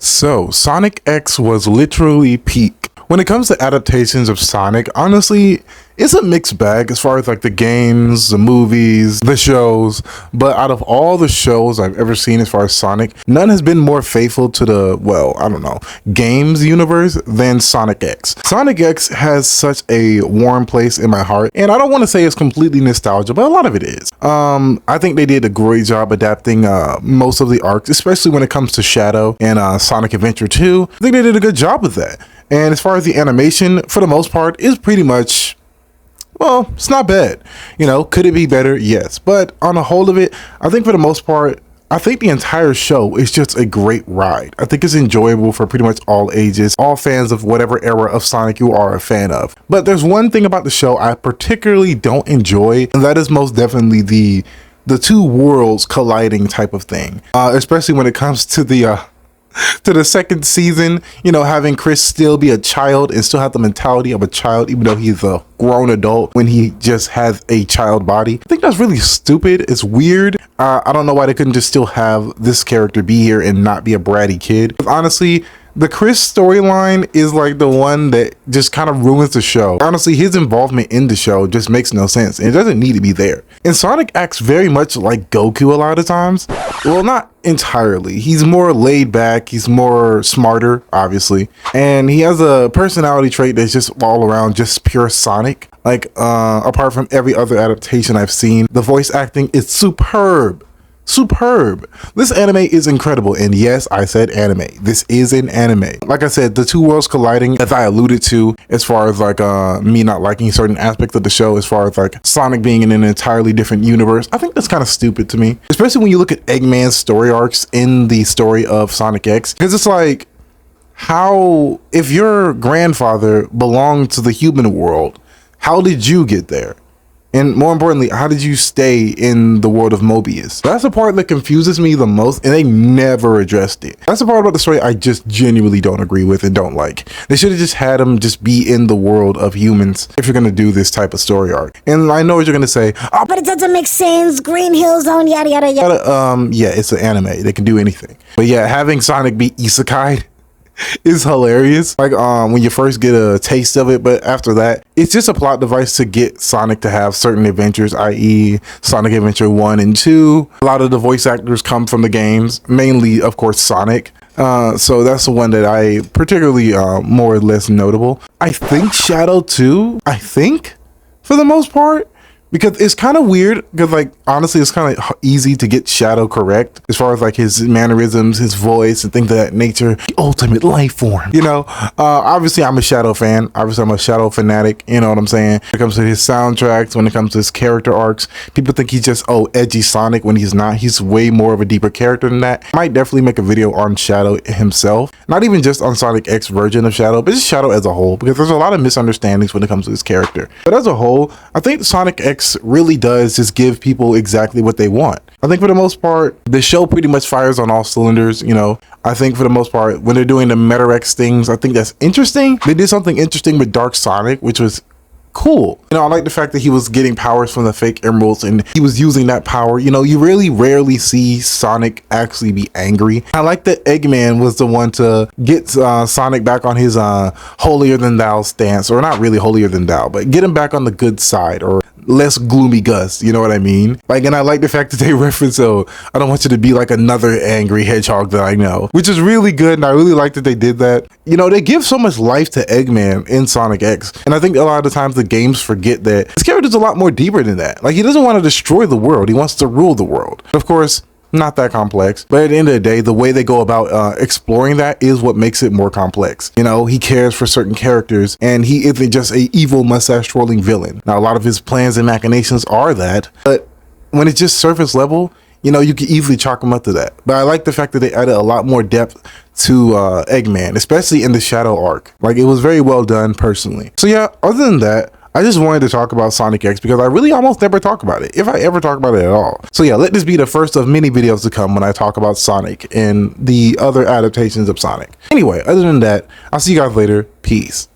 So, Sonic X was literally peak. When it comes to adaptations of Sonic, honestly, it's a mixed bag as far as like the games, the movies, the shows. But out of all the shows I've ever seen as far as Sonic, none has been more faithful to the, well, I don't know, games universe than Sonic X. Sonic X has such a warm place in my heart, and I don't want to say it's completely nostalgia, but a lot of it is. I think they did a great job adapting most of the arcs, especially when it comes to Shadow and Sonic Adventure 2. I think they did a good job with that. And as far as the animation, for the most part, is pretty much, well, it's not bad. You know, could it be better? Yes. But on the whole of it, I think for the most part, I think the entire show is just a great ride. I think it's enjoyable for pretty much all ages, all fans of whatever era of Sonic you are a fan of. But there's one thing about the show I particularly don't enjoy, and that is most definitely the two worlds colliding type of thing. Especially when it comes to the second season, you know, having Chris still be a child and still have the mentality of a child, even though he's a grown adult when he just has a child body. I think that's really stupid. It's weird. I don't know why they couldn't just still have this character be here and not be a bratty kid. But honestly, the Chris storyline is like the one that just kind of ruins the show. Honestly, his involvement in the show just makes no sense. It doesn't need to be there. And Sonic acts very much like Goku a lot of times. Well, not entirely. He's more laid back. He's more smarter, obviously. And he has a personality trait that's just all around just pure Sonic. Like, apart from every other adaptation I've seen, the voice acting is superb. Superb. This anime is incredible, and yes, I said anime. This is an anime. Like I said, the two worlds colliding, as I alluded to, as far as like me not liking certain aspects of the show, as far as like Sonic being in an entirely different universe, I think that's kind of stupid to me, especially when you look at Eggman's story arcs in the story of Sonic X, because it's like, how, if your grandfather belonged to the human world, how did you get there? And more importantly, how did you stay in the world of Mobius? That's the part that confuses me the most, and they never addressed it. That's the part about the story I just genuinely don't agree with and don't like. They should have just had him just be in the world of humans if you're gonna do this type of story arc. And I know what you're gonna say, oh, but it doesn't make sense, Green Hill Zone, yada yada yada. Yeah, it's an anime. They can do anything. But yeah, having Sonic be isekai is hilarious. Like when you first get a taste of it, but after that, it's just a plot device to get Sonic to have certain adventures, i.e. Sonic Adventure 1 and 2. A lot of the voice actors come from the games, mainly of course Sonic. So that's the one that I particularly more or less notable. I think Shadow too, I think, for the most part. Because it's kind of weird, because like honestly it's kind of easy to get Shadow correct as far as like his mannerisms, his voice and things of that nature. The ultimate life form, you know. Obviously I'm a Shadow fan, obviously I'm a Shadow fanatic, you know what I'm saying. When it comes to his soundtracks, when it comes to his character arcs, people think he's just edgy Sonic when he's not. He's way more of a deeper character than that. I might definitely make a video on Shadow himself, not even just on Sonic X version of Shadow, but just Shadow as a whole, because there's a lot of misunderstandings when it comes to his character. But as a whole, I think Sonic X really does just give people exactly what they want. I think for the most part, the show pretty much fires on all cylinders, you know. I think for the most part, when they're doing the Metarex things, I think that's interesting. They did something interesting with Dark Sonic, which was cool. You know, I like the fact that he was getting powers from the fake emeralds and he was using that power. You know, you really rarely see Sonic actually be angry. I like that Eggman was the one to get Sonic back on his holier than thou stance, or not really holier than thou, but get him back on the good side, or less gloomy Gus, you know what I mean? Like, and I like the fact that they reference, I don't want you to be like another angry hedgehog that I know, which is really good, and I really like that they did that. You know, they give so much life to Eggman in Sonic X, and I think a lot of the times the games forget that his character's a lot more deeper than that. Like, he doesn't want to destroy the world, he wants to rule the world. Of course, not that complex, but at the end of the day, the way they go about exploring that is what makes it more complex. You know, he cares for certain characters, and he isn't just a evil mustache twirling villain. Now, a lot of his plans and machinations are that, but when it's just surface level, you know, you can easily chalk him up to that. But I like the fact that they added a lot more depth to Eggman, especially in the Shadow arc. Like, it was very well done personally. So yeah, other than that, I just wanted to talk about Sonic X because I really almost never talk about it, if I ever talk about it at all. So yeah, let this be the first of many videos to come when I talk about Sonic and the other adaptations of Sonic. Anyway, other than that, I'll see you guys later. Peace.